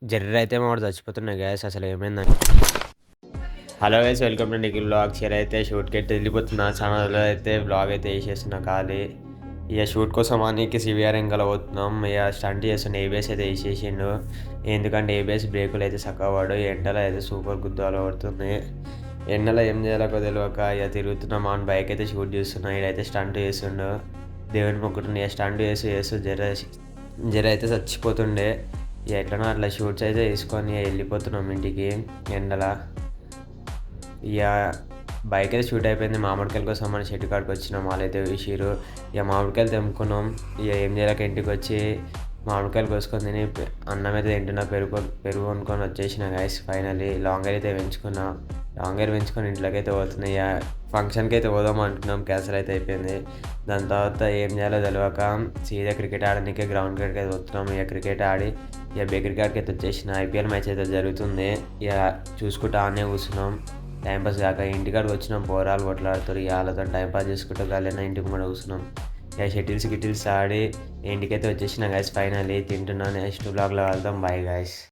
జర్రైతే మావాడు చచ్చిపోతున్నాయి గ్యాస్ అసలు ఏమైందని. Hello guys, welcome to Nikhil vlogs. అయితే షూట్‌కైతే వెళ్ళిపోతున్నా. చాలా రోజులైతే వ్లాగ్ అయితే ఏసేస్తున్నా ఖాళీ. ఇక షూట్ కోసం అనికి సివిఆర్ ఎంగల పోతున్నాం. ఇక స్టంట్ చేస్తున్న ఏబిఎస్ అయితే ఏసేసిండు. ఎందుకంటే ఏబిఎస్ బ్రేకులు అయితే సక్కగా పడు. ఎండలో అయితే సూపర్ గుద్దాలు పడుతుంది. ఎండలో ఏం చేయాలో తెలియక ఇక తిరుగుతున్నాం. ఆన్ బైక్ అయితే షూట్ చేస్తున్నా. ఈడైతే స్టంట్ చేస్తుండు. దేవుని మొక్కుతుండే స్టంట్ చేస్తూ జర అయితే చచ్చిపోతుండే. ఎట్లనో అట్లా షూట్స్ అయితే వేసుకొని వెళ్ళిపోతున్నాం ఇంటికి ఎండల. ఇక బైక్ అయితే షూట్ అయిపోయింది. మామిడికాయల కోసం మన చెట్టు కాడికి వచ్చినాం. వాళ్ళైతే వేసిర్రు. ఇక మామిడికాయలు తెంపుకున్నాం. ఇక ఏం చేయలేక ఇంటికి వచ్చి మామిడికాయలు కోసుకొని తిని అన్నం అయితే తింటున్నా. పెరుగు కొనుక్కొని వచ్చేసిన గైస్. ఫైనల్లీ లాంగర్ అయితే పెంచుకున్నా. లాంగర్ పెంచుకొని ఇంట్లోకి అయితే పోతున్నాయి. ఇక ఫంక్షన్కి అయితే పోదాం అంటున్నాం, క్యాన్సిల్ అయితే అయిపోయింది. దాని తర్వాత ఏం చేయాలో తెలియక సీదా క్రికెట్ ఆడడానికి గ్రౌండ్ కాడికి అయితే వస్తున్నాం. ఇక క్రికెట్ ఆడి ఇక బేకరీ కాడికి అయితే వచ్చేసిన. ఐపీఎల్ మ్యాచ్ అయితే జరుగుతుంది. ఇక చూసుకుంటూ ఆనే కూర్చున్నాం. టైంపాస్ కాక ఇంటికాడికి వచ్చినాం. పోరాలు కొట్లాడుతారు. ఇక వాళ్ళతో టైంపాస్ చేసుకుంటూ గాలిన ఇంటికి కూడా కూర్చున్నాం. ఇక షటిల్స్ ఆడి ఇంటికైతే వచ్చేసిన గైస్. ఫైనల్లీ తింటున్నాను. నెక్స్ట్ బ్లాగ్లో వెళ్దాం. Bye guys.